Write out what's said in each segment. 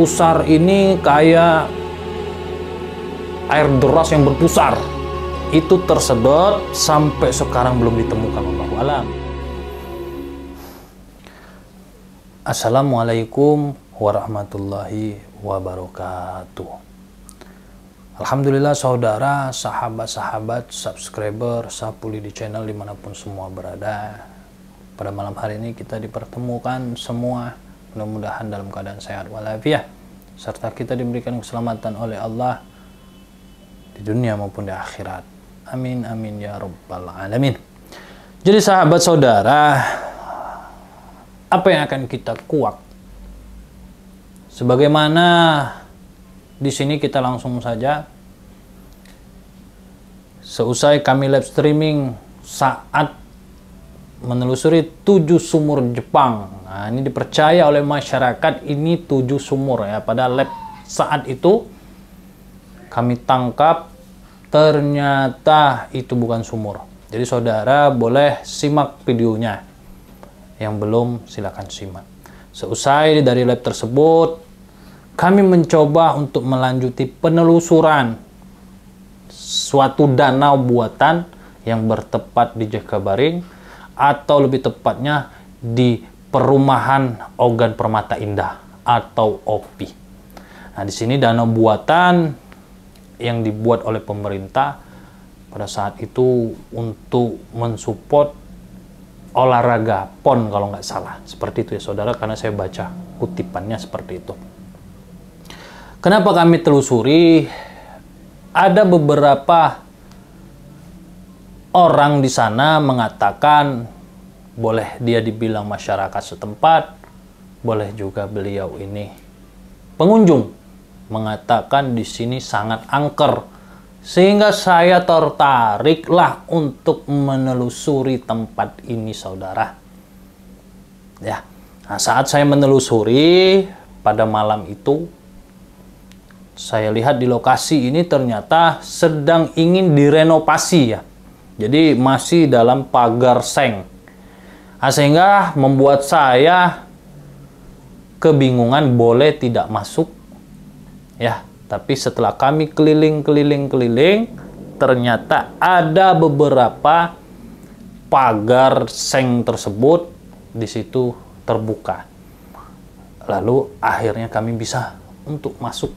pusar ini kayak air deras yang berpusar. Itu tersedot sampai sekarang belum ditemukan. Wallahu a'lam. Assalamualaikum warahmatullahi wabarakatuh. Alhamdulillah saudara, sahabat-sahabat, subscriber, Sapuli di channel dimanapun semua berada. Pada malam hari ini kita dipertemukan semua, mudah-mudahan dalam keadaan sehat walafiat, serta kita diberikan keselamatan oleh Allah di dunia maupun di akhirat. Amin amin ya rabbal alamin. Jadi sahabat saudara, apa yang akan kita kuak? Sebagaimana di sini kita langsung saja, seusai kami live streaming saat menelusuri 7 sumur Jepang. Nah, ini dipercaya oleh masyarakat ini 7 sumur ya. Pada live saat itu kami tangkap ternyata itu bukan sumur. Jadi saudara boleh simak videonya. Yang belum silakan simak. Seusai dari live tersebut, kami mencoba untuk melanjuti penelusuran suatu danau buatan yang bertempat di Jakabaring, atau lebih tepatnya di Perumahan Ogan Permata Indah atau OPI. Nah, di sini danau buatan yang dibuat oleh pemerintah pada saat itu untuk mensupport olahraga PON kalau nggak salah. Seperti itu ya saudara, karena saya baca kutipannya seperti itu. Kenapa kami telusuri? Ada beberapa orang di sana mengatakan, boleh dia dibilang masyarakat setempat, boleh juga beliau ini pengunjung, mengatakan di sini sangat angker, sehingga saya tertariklah untuk menelusuri tempat ini saudara. Ya, nah, saat saya menelusuri pada malam itu, saya lihat di lokasi ini ternyata sedang ingin direnovasi ya. Jadi masih dalam pagar seng. Nah, sehingga membuat saya kebingungan boleh tidak masuk. Ya, tapi setelah kami keliling, ternyata ada beberapa pagar seng tersebut di situ terbuka. Lalu akhirnya kami bisa untuk masuk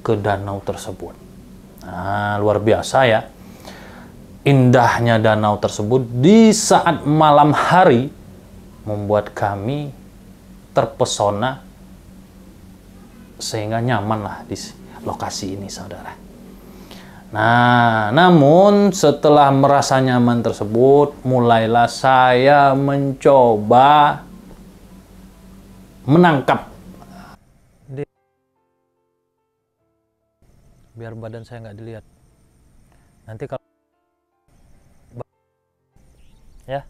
ke danau tersebut. Nah, luar biasa ya. Indahnya danau tersebut di saat malam hari membuat kami terpesona sehingga nyamanlah di lokasi ini saudara. Nah, namun setelah merasa nyaman tersebut, mulailah saya mencoba menangkap. Biar badan saya nggak dilihat. Nanti kalau ya,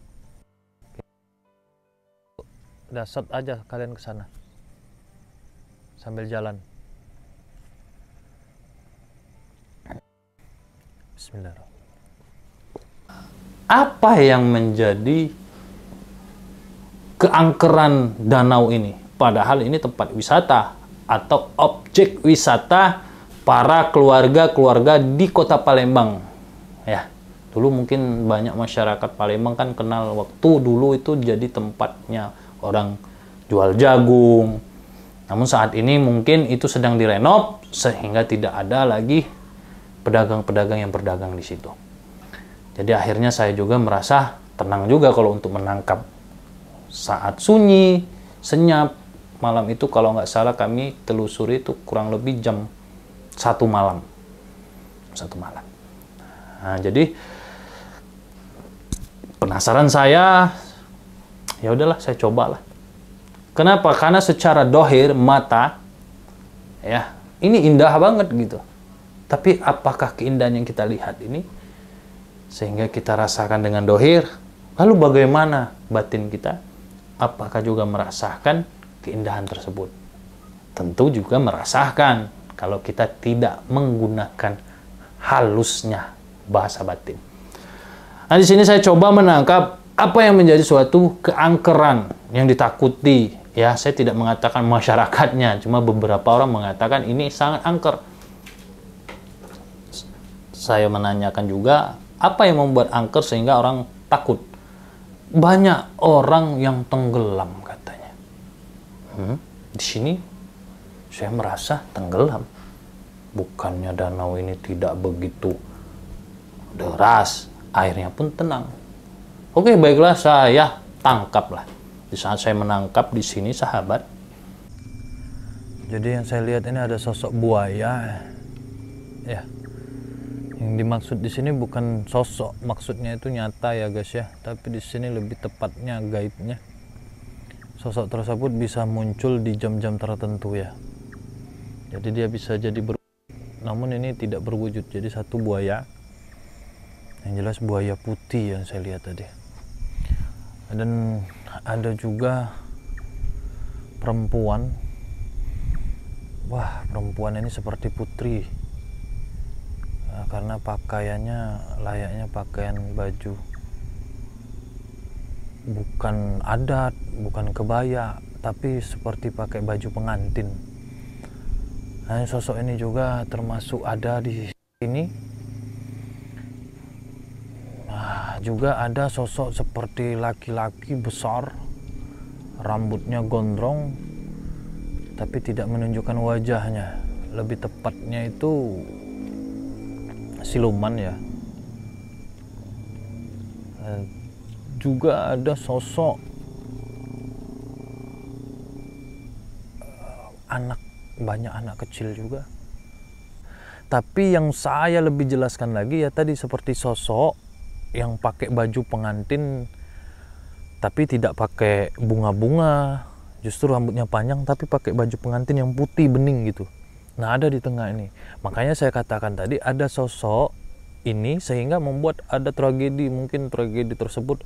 udah shot aja kalian ke sana sambil jalan. Bismillahirrahmanirrahim. Apa yang menjadi keangkeran danau ini? Padahal ini tempat wisata atau objek wisata para keluarga-keluarga di kota Palembang. Ya, dulu mungkin banyak masyarakat Palembang kan kenal waktu dulu itu jadi tempatnya orang jual jagung. Namun saat ini mungkin itu sedang direnov sehingga tidak ada lagi pedagang-pedagang yang berdagang di situ. Jadi akhirnya saya juga merasa tenang juga kalau untuk menangkap saat sunyi, senyap. Malam itu kalau nggak salah kami telusuri itu kurang lebih jam 1 malam. Nah, jadi penasaran saya, ya udahlah saya cobalah. Kenapa? Karena secara dohir mata ya ini indah banget gitu. Tapi apakah keindahan yang kita lihat ini sehingga kita rasakan dengan dohir? Lalu bagaimana batin kita? Apakah juga merasakan keindahan tersebut? Tentu juga merasakan kalau kita tidak menggunakan halusnya bahasa batin. Nah, di sini saya coba menangkap apa yang menjadi suatu keangkeran yang ditakuti, Ya, saya tidak mengatakan masyarakatnya, cuma beberapa orang mengatakan ini sangat angker. Saya menanyakan juga, apa yang membuat angker sehingga orang takut? Banyak orang yang tenggelam katanya. Di sini saya merasa tenggelam. Bukannya danau ini tidak begitu deras, airnya pun tenang. Oke, baiklah, saya tangkaplah. Di saat saya menangkap di sini, sahabat, jadi yang saya lihat ini ada sosok buaya. Ya, yang dimaksud di sini bukan sosok, maksudnya itu nyata ya guys ya. Tapi di sini lebih tepatnya gaibnya. Sosok tersebut bisa muncul di jam-jam tertentu ya. Jadi dia bisa jadi namun ini tidak berwujud. Jadi satu buaya, yang jelas buaya putih yang saya lihat tadi. Dan ada juga perempuan. Wah, perempuan ini seperti putri. Karena pakaiannya layaknya pakaian baju. Bukan adat, bukan kebaya, tapi seperti pakai baju pengantin. Nah, sosok ini juga termasuk ada di sini. Nah, juga ada sosok seperti laki-laki besar, rambutnya gondrong, tapi tidak menunjukkan wajahnya. Lebih tepatnya itu siluman ya. Juga ada banyak anak kecil juga. Tapi yang saya lebih jelaskan lagi ya tadi seperti sosok yang pakai baju pengantin tapi tidak pakai bunga-bunga, justru rambutnya panjang tapi pakai baju pengantin yang putih bening gitu. Nah, ada di tengah ini. Makanya saya katakan tadi ada sosok ini sehingga membuat ada tragedi. Mungkin tragedi tersebut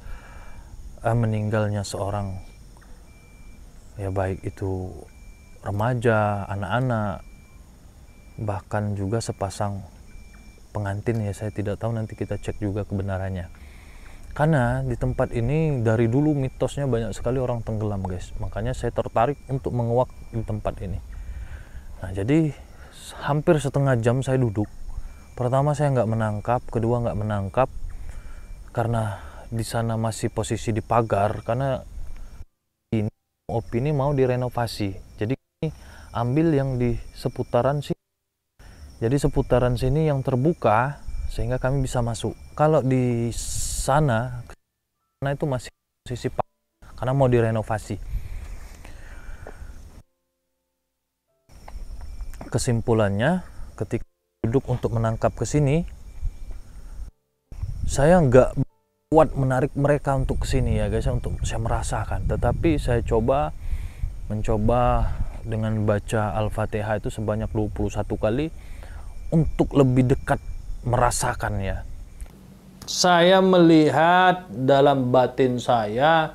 meninggalnya seorang, ya baik itu remaja, anak-anak, bahkan juga sepasang pengantin ya. Saya tidak tahu, nanti kita cek juga kebenarannya. Karena di tempat ini dari dulu mitosnya banyak sekali orang tenggelam guys. Makanya saya tertarik untuk menguak di tempat ini. Nah, jadi hampir setengah jam saya duduk. Pertama saya nggak menangkap, kedua nggak menangkap karena di sana masih posisi di pagar, karena ini opini mau direnovasi. Jadi ini ambil yang di seputaran sini. Jadi seputaran sini yang terbuka sehingga kami bisa masuk. Kalau di sana itu masih posisi pagar karena mau direnovasi. Kesimpulannya, ketika duduk untuk menangkap ke sini, saya nggak kuat menarik mereka untuk ke sini ya guys, untuk saya merasakan. Tetapi saya mencoba dengan baca Al-Fatihah itu sebanyak 21 kali untuk lebih dekat merasakan ya. Saya melihat dalam batin saya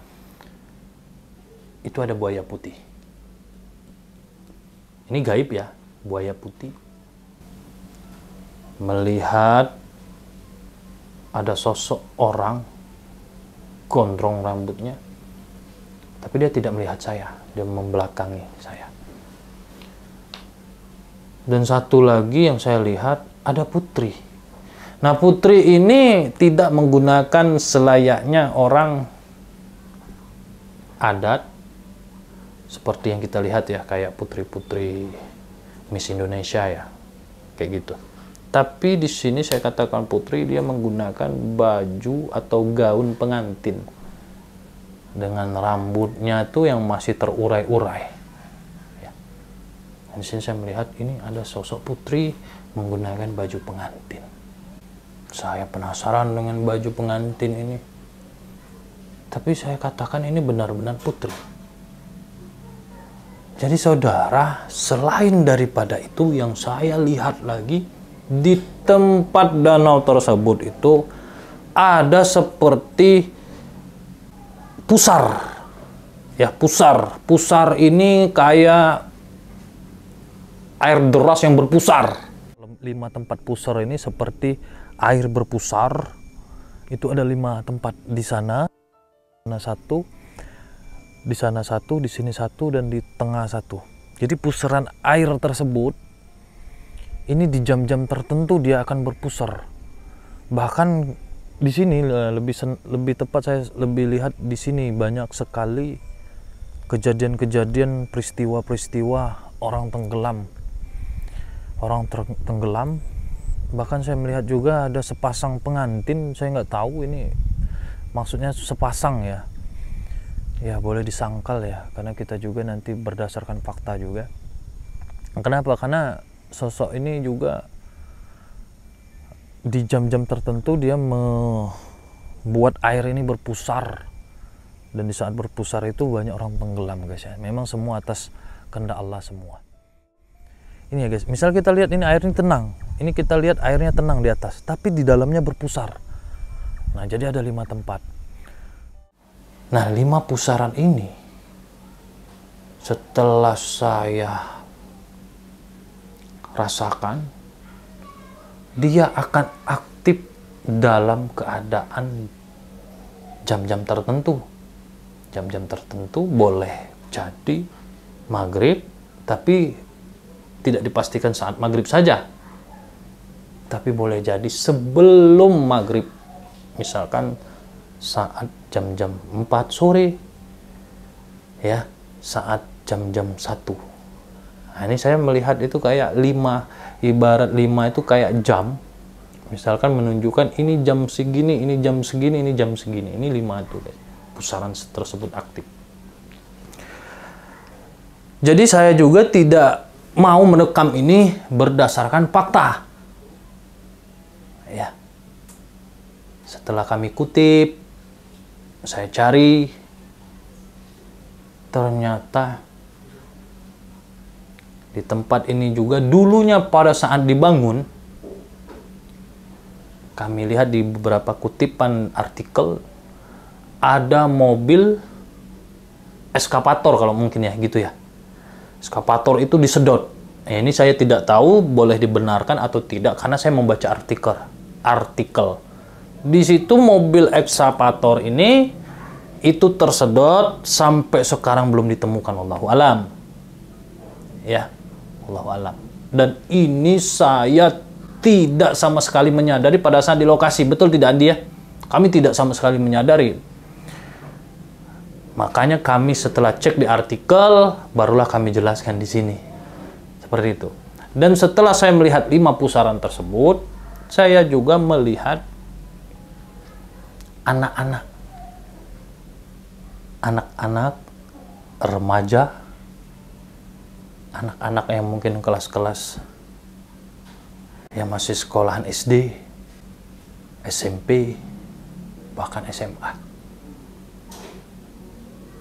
itu ada buaya putih. Ini gaib ya, buaya putih. Melihat ada sosok orang gondrong rambutnya, tapi dia tidak melihat saya, dia membelakangi saya. Dan satu lagi yang saya lihat ada putri. Nah, putri ini tidak menggunakan selayaknya orang adat seperti yang kita lihat ya, kayak putri-putri Miss Indonesia ya, kayak gitu. Tapi di sini saya katakan putri, dia menggunakan baju atau gaun pengantin dengan rambutnya tuh yang masih terurai-urai. Ya. Dan di sini saya melihat ini ada sosok putri menggunakan baju pengantin. Saya penasaran dengan baju pengantin ini. Tapi saya katakan ini benar-benar putri. Jadi saudara, selain daripada itu yang saya lihat lagi, di tempat danau tersebut itu ada seperti pusar. Ya, pusar. Pusar ini kayak air deras yang berpusar. 5 tempat pusar ini seperti air berpusar. Itu ada 5 tempat di sana. Nah, satu di sana satu, di sini satu, dan di tengah satu. Jadi pusaran air tersebut ini di jam-jam tertentu dia akan berpusar. Bahkan di sini lebih tepat saya lebih lihat di sini banyak sekali kejadian-kejadian, peristiwa-peristiwa orang tenggelam. Bahkan saya melihat juga ada sepasang pengantin, saya nggak tahu ini maksudnya sepasang ya. Ya boleh disangkal ya, karena kita juga nanti berdasarkan fakta juga. Kenapa? Karena sosok ini juga di jam-jam tertentu dia membuat air ini berpusar, dan di saat berpusar itu banyak orang tenggelam guys ya. Memang semua atas kehendak Allah semua. Ini ya guys, misal kita lihat ini air ini tenang, ini kita lihat airnya tenang di atas, tapi di dalamnya berpusar. Nah jadi ada 5 tempat. Nah, 5 pusaran ini setelah saya rasakan, dia akan aktif dalam keadaan jam-jam tertentu. Jam-jam tertentu boleh jadi maghrib, tapi tidak dipastikan saat maghrib saja. Tapi boleh jadi sebelum maghrib. Misalkan saat jam-jam 4 sore, ya, saat jam-jam 1. Nah, ini saya melihat itu kayak 5, ibarat 5 itu kayak jam. Misalkan menunjukkan ini jam segini, ini jam segini, ini jam segini. Ini 5 itu, pusaran tersebut aktif. Jadi saya juga tidak mau menekam ini berdasarkan fakta. Ya. Setelah kami kutip, saya cari, ternyata di tempat ini juga dulunya pada saat dibangun, kami lihat di beberapa kutipan artikel, ada mobil eskavator kalau mungkin ya gitu ya. Eskavator itu disedot. Ini saya tidak tahu boleh dibenarkan atau tidak karena saya membaca artikel. Di situ mobil ekskavator ini itu tersedot sampai sekarang belum ditemukan, wallahu alam. Ya, wallahu alam. Dan ini saya tidak sama sekali menyadari pada saat di lokasi, betul tidak Andi ya? Kami tidak sama sekali menyadari. Makanya kami setelah cek di artikel, barulah kami jelaskan di sini. Seperti itu. Dan setelah saya melihat 5 pusaran tersebut, saya juga melihat anak-anak remaja, anak-anak yang mungkin kelas-kelas yang masih sekolahan SD, SMP, bahkan SMA.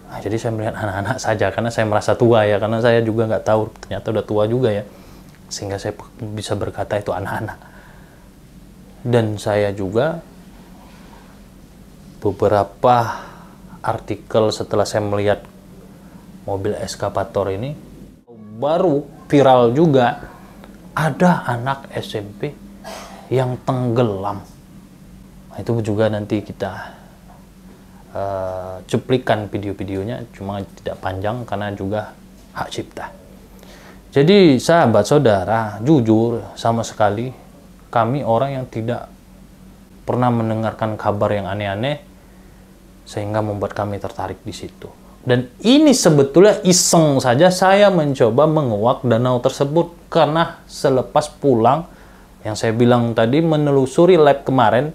Nah, jadi saya melihat anak-anak saja karena saya merasa tua ya, karena saya juga nggak tahu ternyata udah tua juga ya, sehingga saya bisa berkata itu anak-anak. Dan saya juga beberapa artikel setelah saya melihat mobil eskavator ini baru viral juga, ada anak SMP yang tenggelam. Nah, itu juga nanti kita cuplikan video-videonya, cuma tidak panjang karena juga hak cipta. Jadi sahabat saudara, jujur sama sekali kami orang yang tidak pernah mendengarkan kabar yang aneh-aneh sehingga membuat kami tertarik di situ. Dan ini sebetulnya iseng saja saya mencoba menguak danau tersebut karena selepas pulang yang saya bilang tadi menelusuri lab kemarin,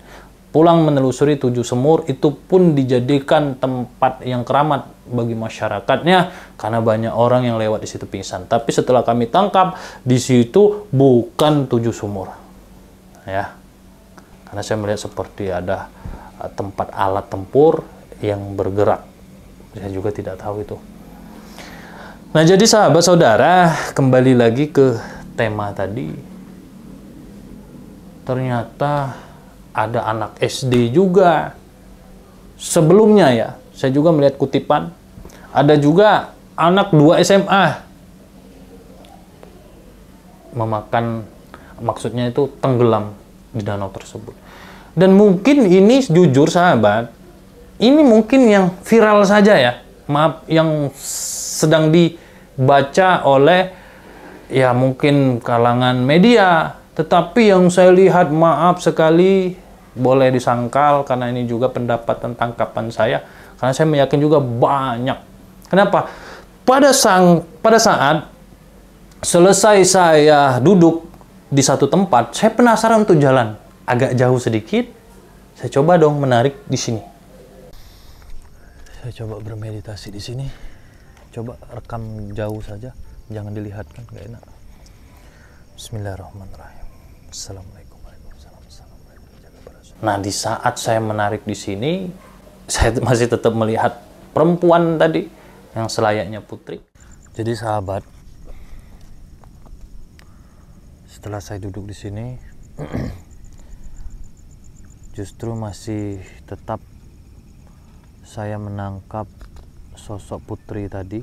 pulang menelusuri 7 sumur itu pun dijadikan tempat yang keramat bagi masyarakatnya karena banyak orang yang lewat di situ pingsan. Tapi setelah kami tangkap di situ bukan 7 sumur. Ya. Karena saya melihat seperti ada tempat alat tempur yang bergerak. Saya juga tidak tahu itu. Nah, jadi sahabat saudara, kembali lagi ke tema tadi. Ternyata ada anak SD juga. Sebelumnya ya, saya juga melihat kutipan. Ada juga anak 2 SMA. Memakan, maksudnya itu tenggelam di danau tersebut. Dan mungkin ini jujur sahabat, ini mungkin yang viral saja ya. maaf yang sedang dibaca oleh ya mungkin kalangan media, tetapi yang saya lihat maaf sekali boleh disangkal karena ini juga pendapat tentang tangkapan saya, karena saya meyakini juga banyak. Kenapa? Pada saat selesai saya duduk di satu tempat, saya penasaran untuk jalan agak jauh sedikit. Saya coba dong menarik di sini. Saya coba bermeditasi di sini. Coba rekam jauh saja, jangan dilihatkan, nggak enak. Bismillahirrahmanirrahim. Assalamualaikum warahmatullahi wabarakatuh. Nah, di saat saya menarik di sini, saya masih tetap melihat perempuan tadi yang selayaknya putri. Jadi sahabat, setelah saya duduk di sini, justru masih tetap saya menangkap sosok putri tadi,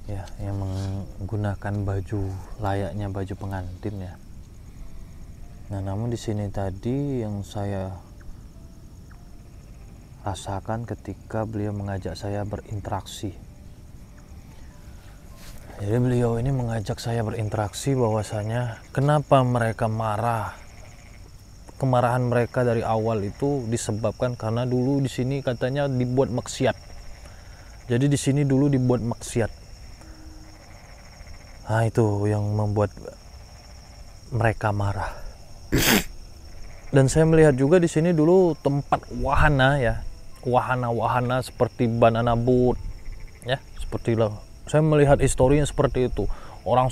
ya, yang menggunakan baju layaknya baju pengantin ya. Nah, namun di sini tadi yang saya rasakan ketika beliau mengajak saya berinteraksi. Jadi beliau ini mengajak saya berinteraksi bahwasanya kenapa mereka marah. Kemarahan mereka dari awal itu disebabkan karena dulu di sini katanya dibuat maksiat. Jadi di sini dulu dibuat maksiat. Nah, itu yang membuat mereka marah. Dan saya melihat juga di sini dulu tempat wahana ya, wahana-wahana seperti banana boat, ya, seperti itu. Saya melihat historinya seperti itu. Orang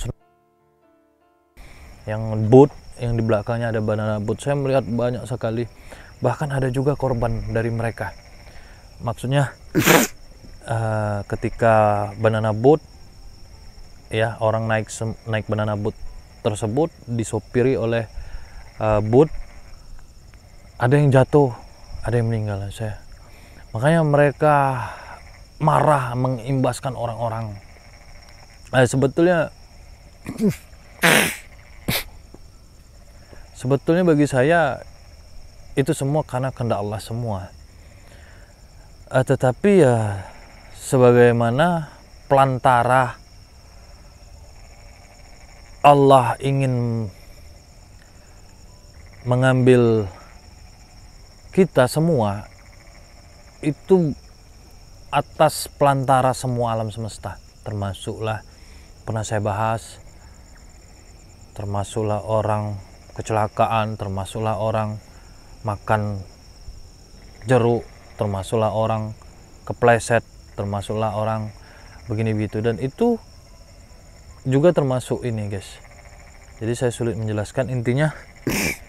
yang boat, yang di belakangnya ada banana boat. Saya melihat banyak sekali. Bahkan ada juga korban dari mereka. Maksudnya ketika banana boat, ya, orang naik banana boat tersebut disopiri oleh boat, ada yang jatuh, ada yang meninggal. Makanya mereka marah, mengimbaskan orang-orang. Sebetulnya bagi saya itu semua karena kehendak Allah semua. Tetapi ya sebagaimana pelantara Allah ingin mengambil kita semua, itu atas pelantara semua alam semesta, termasuklah pernah saya bahas, termasuklah orang kecelakaan, termasuklah orang makan jeruk, termasuklah orang kepleset, termasuklah orang begini begitu, dan itu juga termasuk ini guys. Jadi saya sulit menjelaskan, intinya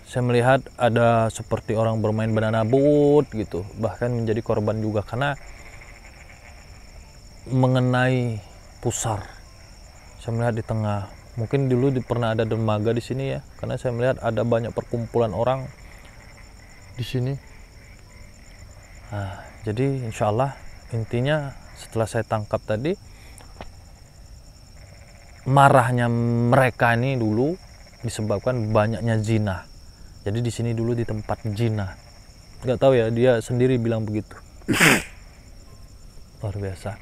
saya melihat ada seperti orang bermain banana boat gitu, bahkan menjadi korban juga karena mengenai pusar. Saya melihat di tengah, mungkin dulu pernah ada dermaga di sini ya, karena saya melihat ada banyak perkumpulan orang di sini. Nah, jadi insya Allah intinya setelah saya tangkap tadi, marahnya mereka ini dulu disebabkan banyaknya zina. Jadi di sini dulu di tempat zina. Nggak tahu ya, dia sendiri bilang begitu. Luar biasa.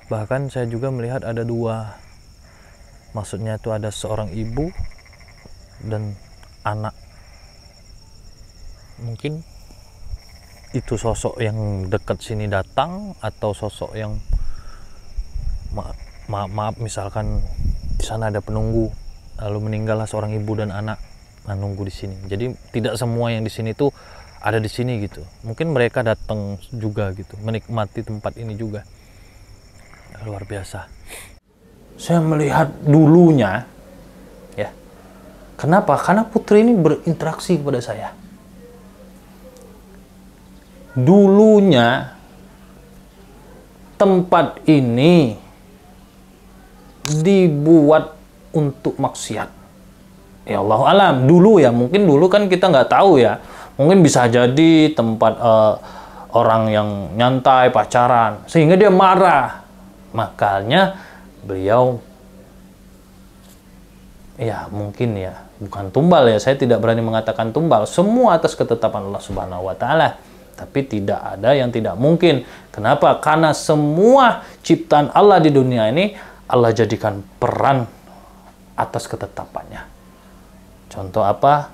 Bahkan saya juga melihat ada dua, maksudnya itu ada seorang ibu dan anak. Mungkin itu sosok yang dekat sini datang, atau sosok yang maaf misalkan di sana ada penunggu, lalu meninggallah seorang ibu dan anak menunggu di sini. Jadi tidak semua yang di sini tuh ada di sini gitu. Mungkin mereka datang juga gitu, menikmati tempat ini juga. Luar biasa. Saya melihat dulunya, ya. Kenapa? Karena putri ini berinteraksi kepada saya. Dulunya tempat ini dibuat untuk maksiat. Ya Allah alam, dulu ya, mungkin dulu kan kita nggak tahu ya. Mungkin bisa jadi tempat orang yang nyantai, pacaran, sehingga dia marah. Makanya beliau, ya mungkin ya, bukan tumbal ya, saya tidak berani mengatakan tumbal. Semua atas ketetapan Allah Subhanahu wa Ta'ala. Tapi tidak ada yang tidak mungkin. Kenapa? Karena semua ciptaan Allah di dunia ini Allah jadikan peran atas ketetapannya. Contoh apa?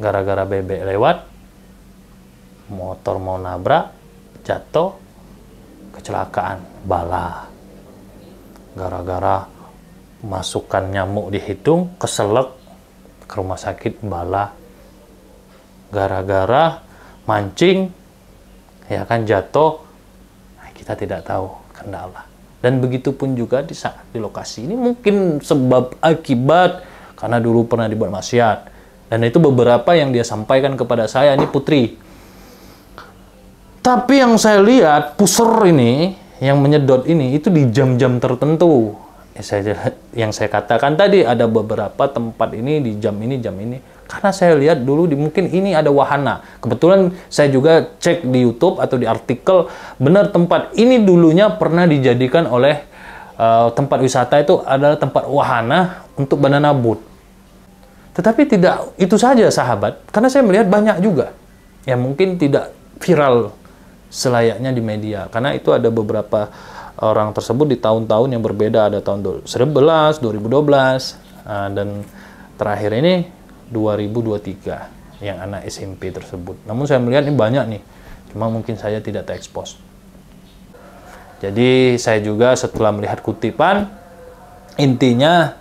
Gara-gara bebek lewat, motor mau nabrak, jatuh, kecelakaan, bala. Gara-gara masukkan nyamuk di hidung, keselak, ke rumah sakit, bala. Gara-gara mancing, ya kan, jatuh, kita tidak tahu kehendak Allah. Dan begitu pun juga di saat di lokasi ini mungkin sebab akibat karena dulu pernah dibuat maksiat. Dan itu beberapa yang dia sampaikan kepada saya, ini Putri. Tapi yang saya lihat pusar ini, yang menyedot ini itu di jam-jam tertentu. Yang saya katakan tadi, ada beberapa tempat ini di jam ini. Karena saya lihat dulu mungkin ini ada wahana. Kebetulan saya juga cek di YouTube atau di artikel, benar tempat ini dulunya pernah dijadikan oleh tempat wisata, itu adalah tempat wahana untuk banana boat. Tetapi tidak itu saja sahabat, karena saya melihat banyak juga yang mungkin tidak viral selayaknya di media. Karena itu ada beberapa orang tersebut di tahun-tahun yang berbeda, ada tahun 2011, 2012, dan terakhir ini 2023 yang anak SMP tersebut. Namun saya melihat ini banyak nih, cuma mungkin saya tidak terekspos. Jadi saya juga setelah melihat kutipan, intinya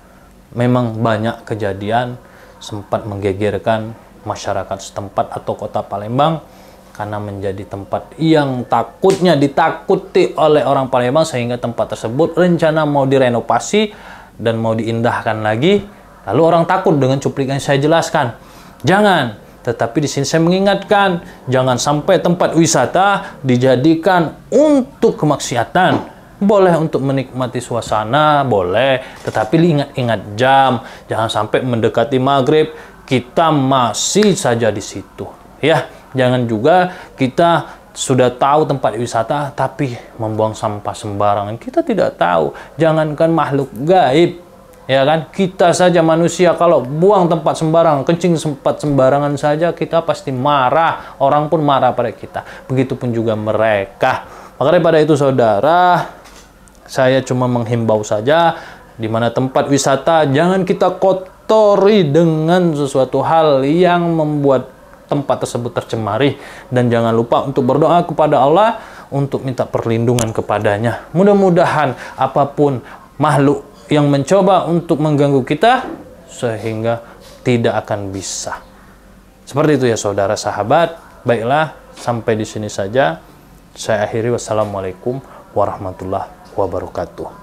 memang banyak kejadian sempat menggegerkan masyarakat setempat atau kota Palembang karena menjadi tempat yang takutnya ditakuti oleh orang Palembang, sehingga tempat tersebut rencana mau direnovasi dan mau diindahkan lagi. Lalu orang takut dengan cuplikan yang saya jelaskan. Jangan. Tetapi di sini saya mengingatkan, jangan sampai tempat wisata dijadikan untuk kemaksiatan. Boleh untuk menikmati suasana, boleh. Tetapi ingat-ingat jam. Jangan sampai mendekati maghrib, kita masih saja di situ. Ya, jangan juga kita sudah tahu tempat wisata, tapi membuang sampah sembarangan. Kita tidak tahu. Jangankan makhluk gaib. Ya kan, kita saja manusia kalau buang tempat sembarangan, kencing sempat sembarangan saja, kita pasti marah. Orang pun marah pada kita. Begitupun juga mereka. Maka daripada itu saudara, saya cuma menghimbau saja, di mana tempat wisata jangan kita kotori dengan sesuatu hal yang membuat tempat tersebut tercemari. Dan jangan lupa untuk berdoa kepada Allah untuk minta perlindungan kepadanya. Mudah-mudahan apapun makhluk yang mencoba untuk mengganggu kita, sehingga tidak akan bisa. Seperti itu ya saudara sahabat. Baiklah, sampai di sini saja. Saya akhiri. Wassalamualaikum warahmatullahi wabarakatuh.